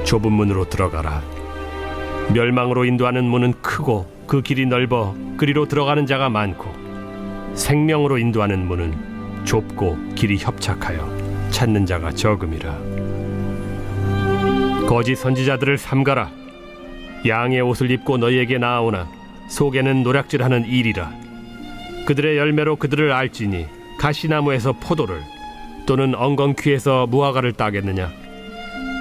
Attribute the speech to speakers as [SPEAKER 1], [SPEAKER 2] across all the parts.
[SPEAKER 1] 좁은 문으로 들어가라. 멸망으로 인도하는 문은 크고 그 길이 넓어 그리로 들어가는 자가 많고, 생명으로 인도하는 문은 좁고 길이 협착하여 찾는 자가 적음이라. 거짓 선지자들을 삼가라. 양의 옷을 입고 너희에게 나아오나 속에는 노략질하는 일이라. 그들의 열매로 그들을 알지니 가시나무에서 포도를, 또는 엉겅퀴에서 무화과를 따겠느냐.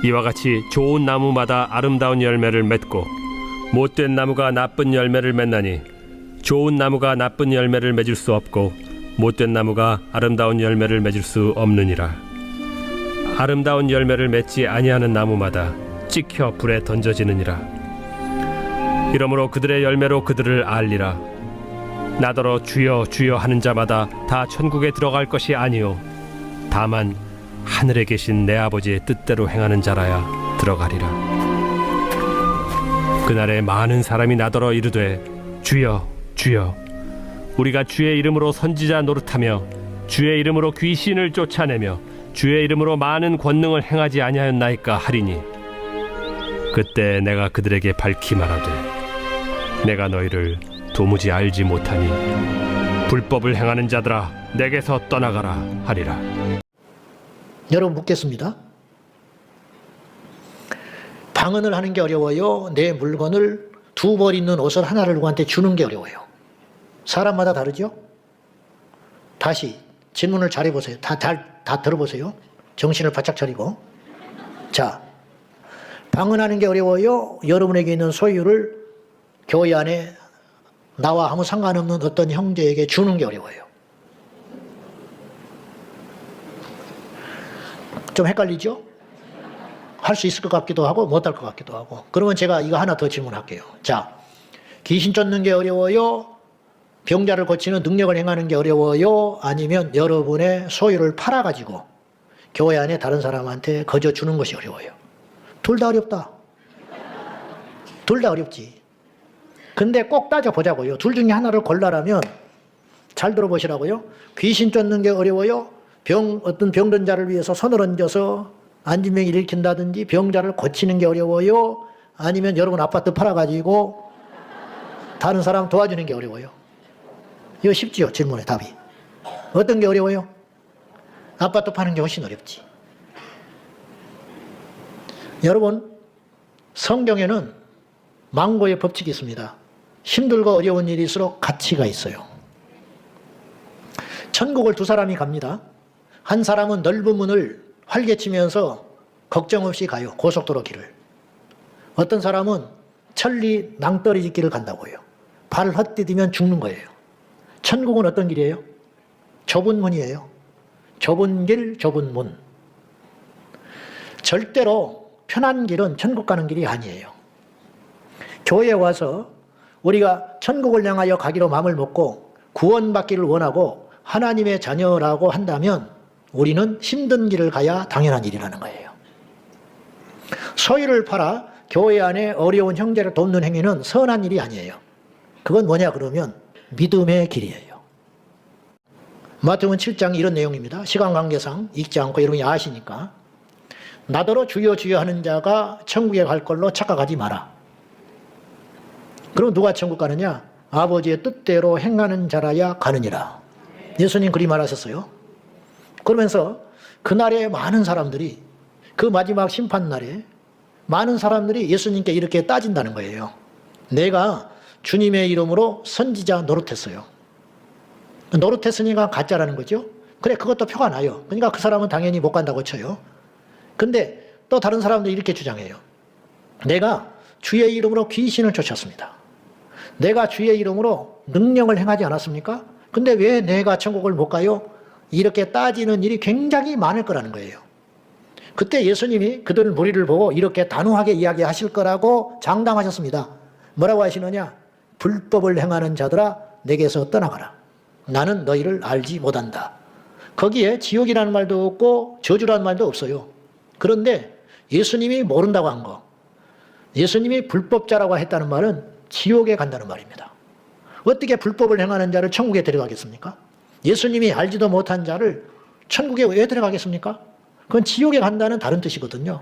[SPEAKER 1] 이와 같이 좋은 나무마다 아름다운 열매를 맺고 못된 나무가 나쁜 열매를 맺나니, 좋은 나무가 나쁜 열매를 맺을 수 없고 못된 나무가 아름다운 열매를 맺을 수 없느니라. 아름다운 열매를 맺지 아니하는 나무마다 찍혀 불에 던져지느니라. 이러므로 그들의 열매로 그들을 알리라. 나더러 주여 주여 하는 자마다 다 천국에 들어갈 것이 아니요 다만 하늘에 계신 내 아버지의 뜻대로 행하는 자라야 들어가리라. 그날에 많은 사람이 나더러 이르되 주여 주여 우리가 주의 이름으로 선지자 노릇하며 주의 이름으로 귀신을 쫓아내며 주의 이름으로 많은 권능을 행하지 아니하였나이까 하리니, 그때 내가 그들에게 밝히 말하되 내가 너희를 도무지 알지 못하니 불법을 행하는 자들아 내게서 떠나가라 하리라.
[SPEAKER 2] 여러분 묻겠습니다. 방언을 하는 게 어려워요? 내 물건을 두 벌 있는 옷을 하나를 누구한테 주는 게 어려워요? 사람마다 다르죠? 다시 질문을 잘 해보세요. 다 들어보세요. 정신을 바짝 차리고. 자, 방언하는 게 어려워요? 여러분에게 있는 소유를 교회 안에 나와 아무 상관없는 어떤 형제에게 주는 게 어려워요? 좀 헷갈리죠? 할 수 있을 것 같기도 하고 못할 것 같기도 하고. 그러면 제가 이거 하나 더 질문할게요. 자, 귀신 쫓는 게 어려워요? 병자를 고치는 능력을 행하는 게 어려워요? 아니면 여러분의 소유를 팔아가지고 교회 안에 다른 사람한테 거저 주는 것이 어려워요? 둘 다 어렵다. 둘 다 어렵지. 근데 꼭 따져보자고요. 둘 중에 하나를 골라라면 잘 들어보시라고요. 귀신 쫓는 게 어려워요? 어떤 병든 자를 위해서 손을 얹어서 안진병을 일으킨다든지 병자를 고치는 게 어려워요? 아니면 여러분 아파트 팔아가지고 다른 사람 도와주는 게 어려워요? 이거 쉽지요, 질문의 답이. 어떤 게 어려워요? 아파트 파는 게 훨씬 어렵지. 여러분, 성경에는 망고의 법칙이 있습니다. 힘들고 어려운 일일수록 가치가 있어요. 천국을 두 사람이 갑니다. 한 사람은 넓은 문을 활개치면서 걱정 없이 가요. 고속도로 길을. 어떤 사람은 천리 낭떠러지 길을 간다고요. 발을 헛디디면 죽는 거예요. 천국은 어떤 길이에요? 좁은 문이에요. 좁은 길, 좁은 문. 절대로 편한 길은 천국 가는 길이 아니에요. 교회에 와서 우리가 천국을 향하여 가기로 마음을 먹고 구원받기를 원하고 하나님의 자녀라고 한다면 우리는 힘든 길을 가야 당연한 일이라는 거예요. 소유를 팔아 교회 안에 어려운 형제를 돕는 행위는 선한 일이 아니에요. 그건 뭐냐 그러면 믿음의 길이에요. 마태복음 7장 이런 내용입니다. 시간 관계상 읽지 않고 여러분이 아시니까. 나더러 주여 주여 하는 자가 천국에 갈 걸로 착각하지 마라. 그럼 누가 천국 가느냐? 아버지의 뜻대로 행하는 자라야 가느니라. 예수님 그리 말하셨어요. 그러면서 그날에 많은 사람들이, 그 마지막 심판날에 많은 사람들이 예수님께 이렇게 따진다는 거예요. 내가 주님의 이름으로 선지자 노릇했어요. 노릇했으니까 가짜라는 거죠. 그래, 그것도 표가 나요. 그러니까 그 사람은 당연히 못 간다고 쳐요. 근데 또 다른 사람들이 이렇게 주장해요. 내가 주의 이름으로 귀신을 쫓았습니다. 내가 주의 이름으로 능력을 행하지 않았습니까? 근데 왜 내가 천국을 못 가요? 이렇게 따지는 일이 굉장히 많을 거라는 거예요. 그때 예수님이 그들 무리를 보고 이렇게 단호하게 이야기하실 거라고 장담하셨습니다. 뭐라고 하시느냐? 불법을 행하는 자들아 내게서 떠나가라. 나는 너희를 알지 못한다. 거기에 지옥이라는 말도 없고 저주라는 말도 없어요. 그런데 예수님이 모른다고 한 거, 예수님이 불법자라고 했다는 말은 지옥에 간다는 말입니다. 어떻게 불법을 행하는 자를 천국에 데려가겠습니까? 예수님이 알지도 못한 자를 천국에 왜 데려가겠습니까? 그건 지옥에 간다는 다른 뜻이거든요.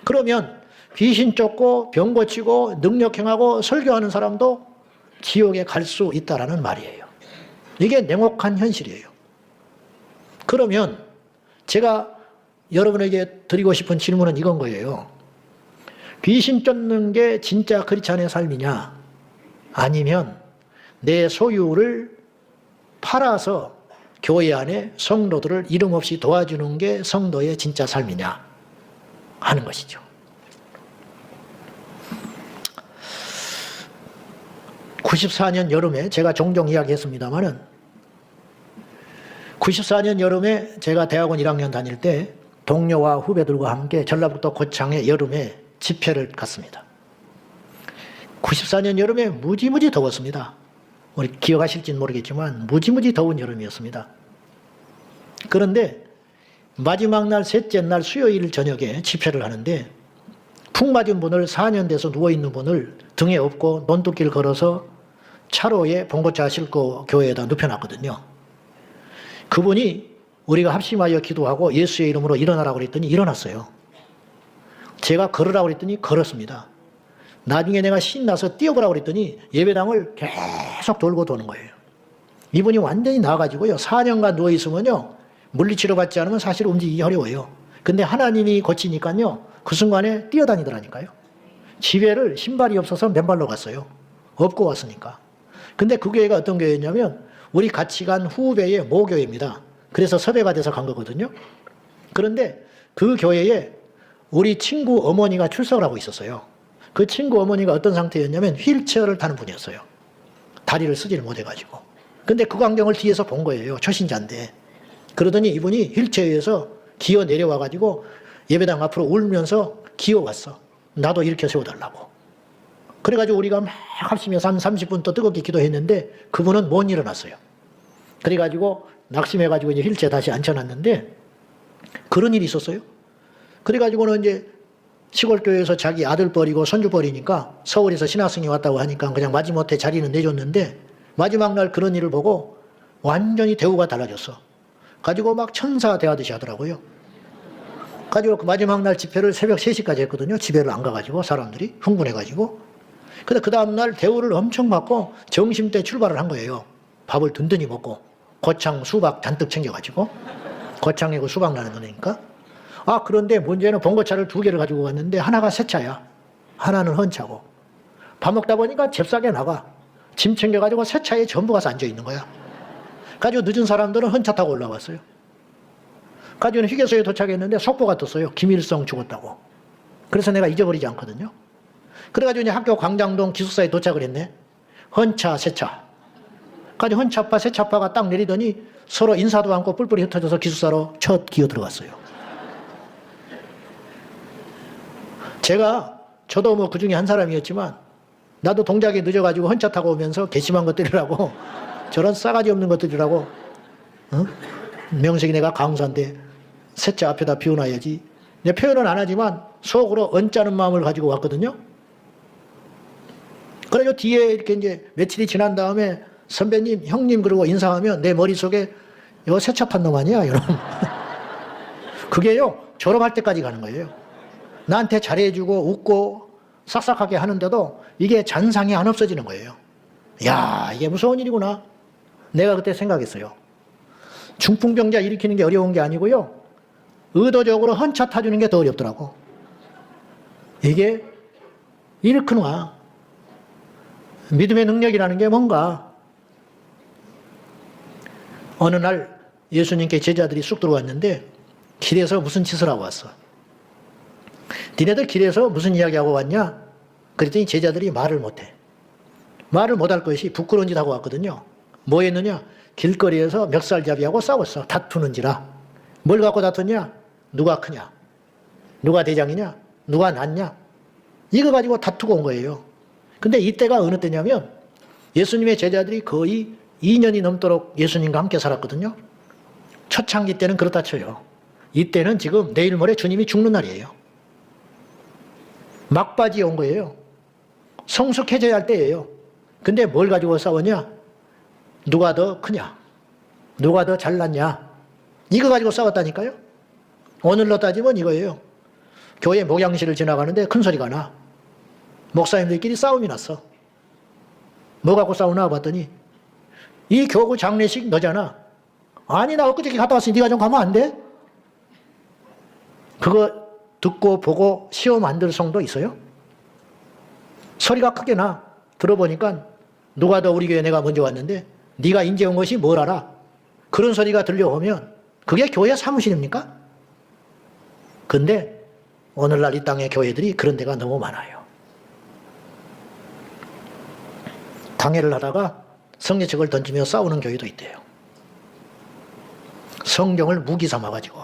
[SPEAKER 2] 그러면 귀신 쫓고 병 고치고 능력행하고 설교하는 사람도 지옥에 갈 수 있다라는 말이에요. 이게 냉혹한 현실이에요. 그러면 제가 여러분에게 드리고 싶은 질문은 이건 거예요. 귀신 쫓는 게 진짜 크리스찬의 삶이냐? 아니면 내 소유를 팔아서 교회 안에 성도들을 이름 없이 도와주는 게 성도의 진짜 삶이냐? 하는 것이죠. 94년 여름에 제가 종종 이야기했습니다마는 94년 여름에 제가 대학원 1학년 다닐 때 동료와 후배들과 함께 전라북도 고창에 여름에 집회를 갔습니다. 94년 여름에 무지무지 더웠습니다. 우리 기억하실지는 모르겠지만 무지무지 더운 여름이었습니다. 그런데 마지막 날 셋째 날 수요일 저녁에 집회를 하는데 푹 맞은 분을 4년 돼서 누워있는 분을 등에 업고 논두길 걸어서 차로에 봉고차 싣고 교회에다 눕혀놨거든요. 그분이 우리가 합심하여 기도하고 예수의 이름으로 일어나라고 그랬더니 일어났어요. 제가 걸으라고 그랬더니 걸었습니다. 나중에 내가 신나서 뛰어보라고 그랬더니 예배당을 계속 돌고 도는 거예요. 이분이 완전히 나아가지고요. 4년간 누워있으면요. 물리치료 받지 않으면 사실 움직이기 어려워요. 근데 하나님이 고치니까요. 그 순간에 뛰어다니더라니까요. 집에를 신발이 없어서 맨발로 갔어요. 업고 왔으니까. 근데 그 교회가 어떤 교회였냐면 우리 같이 간 후배의 모교회입니다. 그래서 섭외가 돼서 간 거거든요. 그런데 그 교회에 우리 친구 어머니가 출석을 하고 있었어요. 그 친구 어머니가 어떤 상태였냐면 휠체어를 타는 분이었어요. 다리를 쓰지를 못해가지고. 근데 그 광경을 뒤에서 본 거예요. 초신자인데. 그러더니 이분이 휠체어에서 기어 내려와가지고 예배당 앞으로 울면서 기어왔어. 나도 이렇게 세워달라고. 그래가지고 우리가 막 합심해서 한 30분 또 뜨겁게 기도했는데 그분은 못 일어났어요. 그래가지고 낙심해가지고 이제 휠체어 다시 앉혀놨는데 그런 일이 있었어요. 그래가지고는 이제 시골교회에서 자기 아들 버리고 손주 버리니까 서울에서 신학생이 왔다고 하니까 그냥 마지못해 자리는 내줬는데 마지막 날 그런 일을 보고 완전히 대우가 달라졌어. 가지고 막 천사 대하듯이 하더라고요. 가지고 그 마지막 날 집회를 새벽 3시까지 했거든요. 집회를 안 가가지고 사람들이 흥분해가지고. 근데 그 다음날 대우를 엄청 받고 점심때 출발을 한 거예요. 밥을 든든히 먹고 고창 수박 잔뜩 챙겨가지고 고창에 그 수박 나는 거니까. 아, 그런데 문제는 봉고차를 2개를 가지고 갔는데 하나가 새 차야. 하나는 헌 차고. 밥 먹다 보니까 잽싸게 나가. 짐 챙겨가지고 새 차에 전부 가서 앉아있는 거야. 가지고 늦은 사람들은 헌 차 타고 올라왔어요. 가지고는 휴게소에 도착했는데 속보가 떴어요. 김일성 죽었다고. 그래서 내가 잊어버리지 않거든요. 그래가지고 이제 학교 광장동 기숙사에 도착을 했네. 헌차, 새차. 가지고 헌차파, 새차파가 딱 내리더니 서로 인사도 않고 뿔뿔이 흩어져서 기숙사로 첫 기어 들어갔어요. 저도 뭐 그 중에 한 사람이었지만 나도 동작이 늦어가지고 헌차 타고 오면서 괘씸한 것들이라고 저런 싸가지 없는 것들이라고 명색이 내가 강사인데 셋째 앞에다 비워놔야지. 내 표현은 안 하지만 속으로 언짢은 마음을 가지고 왔거든요. 그래서 뒤에 이렇게 이제 며칠이 지난 다음에 선배님, 형님 그러고 인사하면 내 머릿속에 이거 세차 판 놈 아니야? 여러분. 그게요, 졸업할 때까지 가는 거예요. 나한테 잘해주고 웃고 싹싹하게 하는데도 이게 잔상이 안 없어지는 거예요. 야, 이게 무서운 일이구나. 내가 그때 생각했어요. 중풍병자 일으키는 게 어려운 게 아니고요. 의도적으로 헌차 타주는 게 더 어렵더라고. 이게 이렇구나. 믿음의 능력이라는 게 뭔가. 어느 날 예수님께 제자들이 쑥 들어왔는데 길에서 무슨 짓을 하고 왔어. 니네들 길에서 무슨 이야기하고 왔냐? 그랬더니 제자들이 말을 못해. 말을 못할 것이 부끄러운 짓 하고 왔거든요. 뭐 했느냐? 길거리에서 멱살잡이하고 싸웠어. 다투는지라. 뭘 갖고 다퉜냐? 누가 크냐? 누가 대장이냐? 누가 낫냐? 이거 가지고 다투고 온 거예요. 근데 이때가 어느 때냐면 예수님의 제자들이 거의 2년이 넘도록 예수님과 함께 살았거든요. 초창기 때는 그렇다 쳐요. 이때는 지금 내일 모레 주님이 죽는 날이에요. 막바지에 온 거예요. 성숙해져야 할 때예요. 근데 뭘 가지고 싸웠냐? 누가 더 크냐? 누가 더 잘났냐? 이거 가지고 싸웠다니까요. 오늘로 따지면 이거예요. 교회 목양실을 지나가는데 큰 소리가 나. 목사님들끼리 싸움이 났어. 뭐 갖고 싸우나 봤더니 이 교구 장례식 너잖아. 아니 나 엊그저께 갔다 왔으니 네가 좀 가면 안 돼? 그거 듣고 보고 시험 안 들 성도 있어요? 소리가 크게 나. 들어보니까 누가 더 우리 교회 내가 먼저 왔는데 네가 인제 온 것이 뭘 알아? 그런 소리가 들려오면 그게 교회 사무실입니까? 근데 오늘날 이 땅의 교회들이 그런 데가 너무 많아요. 당회를 하다가 성례책을 던지며 싸우는 교회도 있대요. 성경을 무기 삼아가지고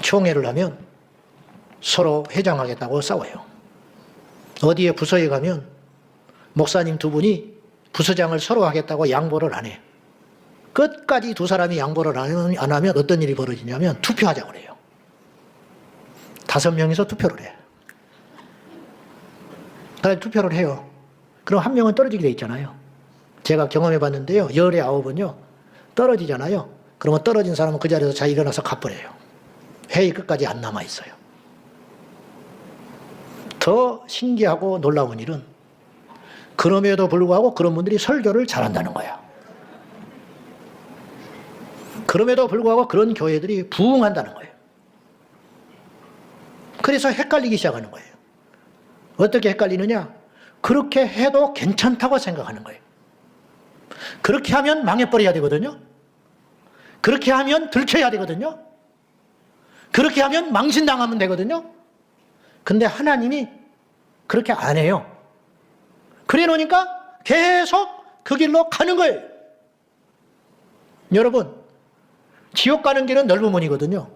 [SPEAKER 2] 총회를 하면 서로 회장하겠다고 싸워요. 어디에 부서에 가면 목사님 두 분이 부서장을 서로 하겠다고 양보를 안 해. 끝까지 두 사람이 양보를 안 하면 어떤 일이 벌어지냐면 투표하자고 그래요. 5명이서 투표를 해. 투표를 해요. 그럼 한 명은 떨어지게 돼 있잖아요. 제가 경험해 봤는데요. 열의 9은요. 떨어지잖아요. 그러면 떨어진 사람은 그 자리에서 잘 일어나서 가버려요. 회의 끝까지 안 남아 있어요. 더 신기하고 놀라운 일은 그럼에도 불구하고 그런 분들이 설교를 잘한다는 거야. 그럼에도 불구하고 그런 교회들이 부흥한다는 거예요. 그래서 헷갈리기 시작하는 거예요. 어떻게 헷갈리느냐? 그렇게 해도 괜찮다고 생각하는 거예요. 그렇게 하면 망해버려야 되거든요. 그렇게 하면 들켜야 되거든요. 그렇게 하면 망신당하면 되거든요. 근데 하나님이 그렇게 안 해요. 그래 놓으니까 계속 그 길로 가는 거예요. 여러분, 지옥 가는 길은 넓은 문이거든요.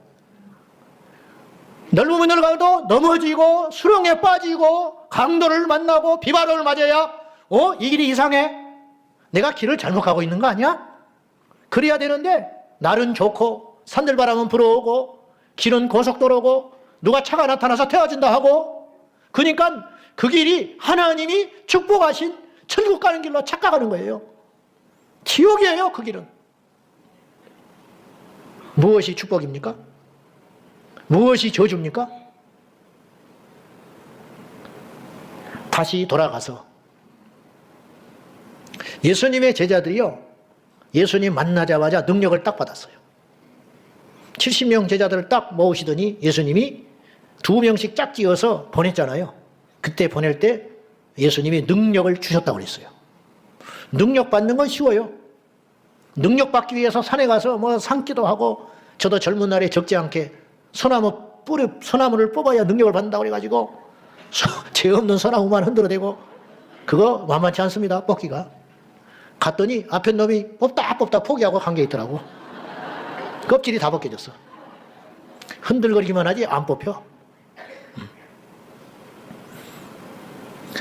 [SPEAKER 2] 넓은 문을 가도 넘어지고 수렁에 빠지고 강도를 만나고 비바람을 맞아야 이 길이 이상해? 내가 길을 잘못 가고 있는 거 아니야? 그래야 되는데 날은 좋고 산들바람은 불어오고 길은 고속도로고 누가 차가 나타나서 태워준다 하고 그러니까 그 길이 하나님이 축복하신 천국 가는 길로 착각하는 거예요. 지옥이에요, 그 길은. 무엇이 축복입니까? 무엇이 저주입니까? 다시 돌아가서 예수님의 제자들이요, 예수님 만나자마자 능력을 딱 받았어요. 70명 제자들을 딱 모으시더니 예수님이 2명씩 짝지어서 보냈잖아요. 그때 보낼 때 예수님이 능력을 주셨다고 그랬어요. 능력 받는 건 쉬워요. 능력 받기 위해서 산에 가서 뭐 산기도 하고, 저도 젊은 날에 적지 않게 소나무를 뽑아야 능력을 받는다고 그래가지고 죄 없는 소나무만 흔들어대고 그거 만만치 않습니다. 뽑기가. 갔더니 앞에 놈이 뽑다 포기하고 한 게 있더라고. 껍질이 다 벗겨졌어. 흔들거리기만 하지 안 뽑혀.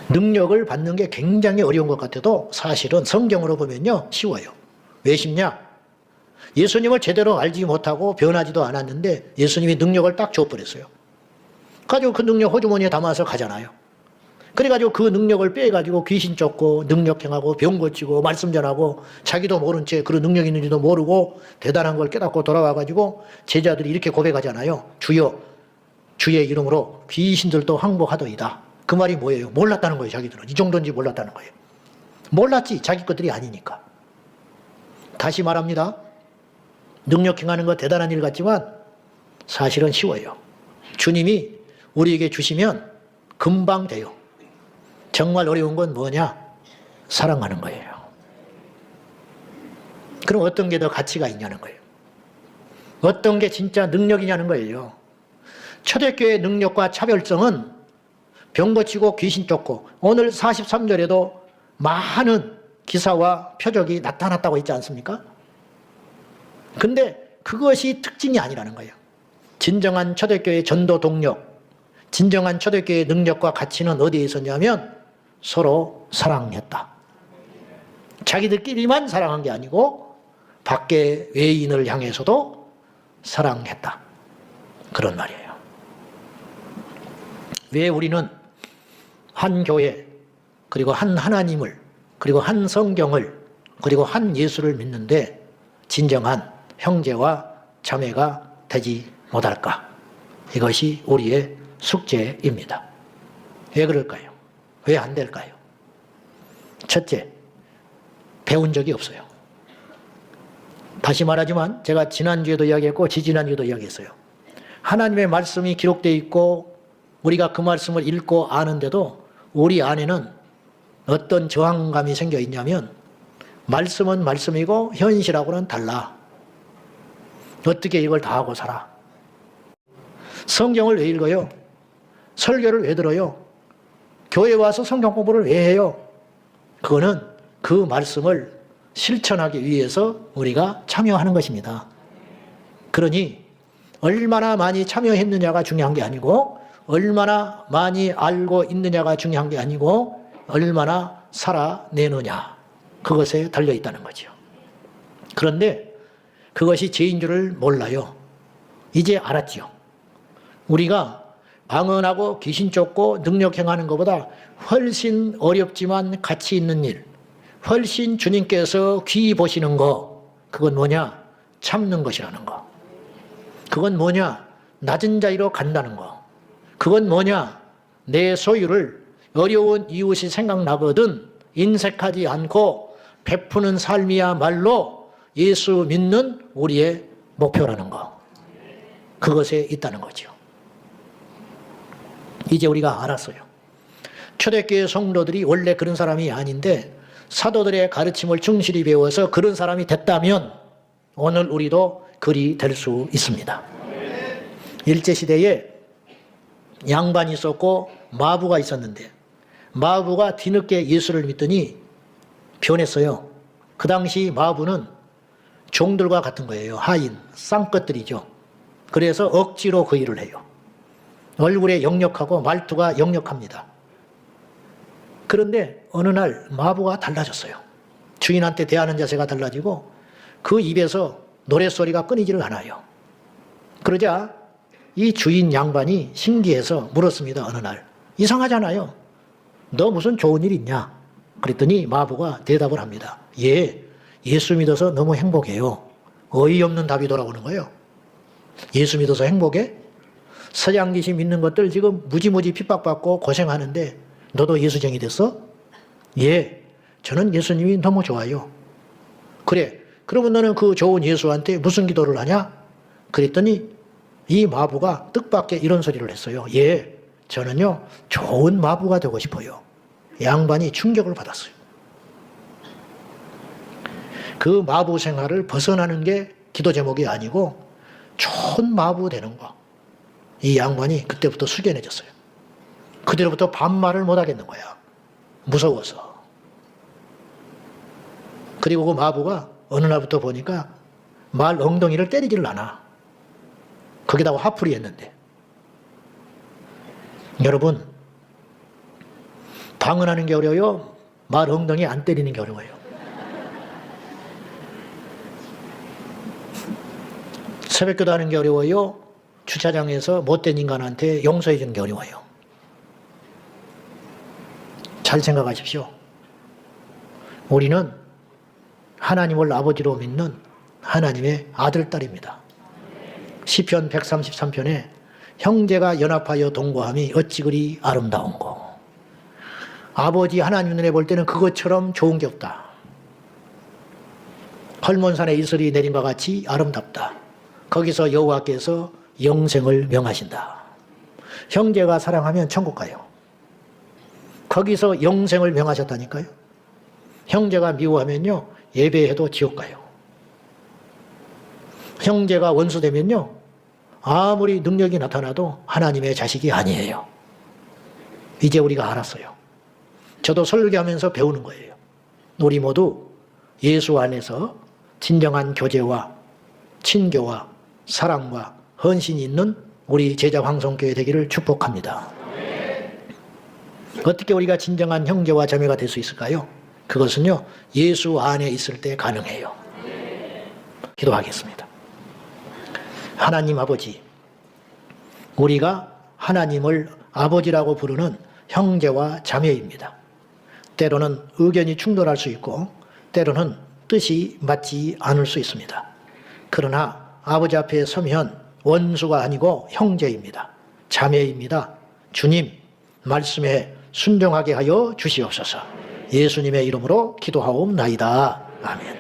[SPEAKER 2] 능력을 받는 게 굉장히 어려운 것 같아도 사실은 성경으로 보면요 쉬워요. 왜 쉽냐? 예수님을 제대로 알지 못하고 변하지도 않았는데 예수님이 능력을 딱 줘버렸어요. 가지고 그 능력 호주머니에 담아서 가잖아요. 그래가지고 그 능력을 빼가지고 귀신 쫓고 능력행하고 병 고치고 말씀 전하고 자기도 모른 채 그런 능력이 있는지도 모르고 대단한 걸 깨닫고 돌아와가지고 제자들이 이렇게 고백하잖아요. 주여, 주의 이름으로 귀신들도 항복하더이다. 그 말이 뭐예요? 몰랐다는 거예요. 자기들은 이 정도인지 몰랐다는 거예요. 몰랐지, 자기 것들이 아니니까. 다시 말합니다. 능력 행하는 거 대단한 일 같지만 사실은 쉬워요. 주님이 우리에게 주시면 금방 돼요. 정말 어려운 건 뭐냐? 사랑하는 거예요. 그럼 어떤 게 더 가치가 있냐는 거예요. 어떤 게 진짜 능력이냐는 거예요. 초대교회의 능력과 차별성은 병 고치고 귀신 쫓고, 오늘 43절에도 많은 기사와 표적이 나타났다고 있지 않습니까? 근데 그것이 특징이 아니라는 거예요. 진정한 초대교회의 전도 동력, 진정한 초대교회의 능력과 가치는 어디에 있었냐면 서로 사랑했다. 자기들끼리만 사랑한 게 아니고 밖에 외인을 향해서도 사랑했다. 그런 말이에요. 왜 우리는 한 교회, 그리고 한 하나님을, 그리고 한 성경을, 그리고 한 예수를 믿는데 진정한 형제와 자매가 되지 못할까? 이것이 우리의 숙제입니다. 왜 그럴까요? 왜 안 될까요? 첫째, 배운 적이 없어요. 다시 말하지만 제가 지난주에도 이야기했고 지지난주에도 이야기했어요. 하나님의 말씀이 기록되어 있고 우리가 그 말씀을 읽고 아는데도 우리 안에는 어떤 저항감이 생겨 있냐면 말씀은 말씀이고 현실하고는 달라. 어떻게 이걸 다 하고 살아? 성경을 왜 읽어요? 설교를 왜 들어요? 교회 와서 성경 공부를 왜 해요? 그거는 그 말씀을 실천하기 위해서 우리가 참여하는 것입니다. 그러니 얼마나 많이 참여했느냐가 중요한 게 아니고 얼마나 많이 알고 있느냐가 중요한 게 아니고 얼마나 살아내느냐 그것에 달려 있다는 거죠. 그런데 그것이 죄인 줄을 몰라요. 이제 알았죠. 우리가 방언하고 귀신 쫓고 능력 행하는 것보다 훨씬 어렵지만 가치 있는 일, 훨씬 주님께서 귀히 보시는 거, 그건 뭐냐? 참는 것이라는 거. 그건 뭐냐? 낮은 자리로 간다는 거. 그건 뭐냐? 내 소유를 어려운 이웃이 생각나거든 인색하지 않고 베푸는 삶이야말로 예수 믿는 우리의 목표라는 거. 그것에 있다는 거죠. 이제 우리가 알았어요. 초대교회 성도들이 원래 그런 사람이 아닌데 사도들의 가르침을 충실히 배워서 그런 사람이 됐다면 오늘 우리도 그리 될 수 있습니다. 일제시대에 양반이 있었고 마부가 있었는데 마부가 뒤늦게 예수를 믿더니 변했어요. 그 당시 마부는 종들과 같은 거예요. 하인, 쌍것들이죠. 그래서 억지로 그 일을 해요. 얼굴에 역력하고 말투가 역력합니다. 그런데 어느 날 마부가 달라졌어요. 주인한테 대하는 자세가 달라지고 그 입에서 노랫소리가 끊이지를 않아요. 그러자 이 주인 양반이 신기해서 물었습니다. 어느 날. 이상하잖아요. 너 무슨 좋은 일 있냐? 그랬더니 마부가 대답을 합니다. 예, 예수 믿어서 너무 행복해요. 어이없는 답이 돌아오는 거예요. 예수 믿어서 행복해? 서양 귀신 믿는 것들 지금 무지무지 핍박받고 고생하는데 너도 예수쟁이 됐어? 예, 저는 예수님이 너무 좋아요. 그래, 그러면 너는 그 좋은 예수한테 무슨 기도를 하냐? 그랬더니 이 마부가 뜻밖의 이런 소리를 했어요. 예, 저는요 좋은 마부가 되고 싶어요. 양반이 충격을 받았어요. 그 마부 생활을 벗어나는 게 기도 제목이 아니고 좋은 마부 되는 거. 이 양반이 그때부터 숙연해졌어요. 그때부터 반말을 못 하겠는 거야. 무서워서. 그리고 그 마부가 어느 날부터 보니까 말 엉덩이를 때리지를 않아. 거기다가 화풀이 했는데. 여러분, 방언하는 게 어려워요? 말 엉덩이 안 때리는 게 어려워요. 새벽기도 하는 게 어려워요? 주차장에서 못된 인간한테 용서해 주는 게 어려워요. 잘 생각하십시오. 우리는 하나님을 아버지로 믿는 하나님의 아들, 딸입니다. 시편 133편에 형제가 연합하여 동거함이 어찌 그리 아름다운고. 아버지 하나님 눈에 볼 때는 그것처럼 좋은 게 없다. 헐몬산에 이슬이 내린 것 같이 아름답다. 거기서 여호와께서 영생을 명하신다. 형제가 사랑하면 천국 가요. 거기서 영생을 명하셨다니까요. 형제가 미워하면요 예배해도 지옥 가요. 형제가 원수되면요 아무리 능력이 나타나도 하나님의 자식이 아니에요. 이제 우리가 알았어요. 저도 설교하면서 배우는 거예요. 우리 모두 예수 안에서 진정한 교제와 친교와 사랑과 헌신이 있는 우리 제자 황성교회 되기를 축복합니다. 어떻게 우리가 진정한 형제와 자매가 될 수 있을까요? 그것은요 예수 안에 있을 때 가능해요. 기도하겠습니다. 하나님 아버지, 우리가 하나님을 아버지라고 부르는 형제와 자매입니다. 때로는 의견이 충돌할 수 있고 때로는 뜻이 맞지 않을 수 있습니다. 그러나 아버지 앞에 서면 원수가 아니고 형제입니다. 자매입니다. 주님 말씀에 순종하게 하여 주시옵소서. 예수님의 이름으로 기도하옵나이다. 아멘.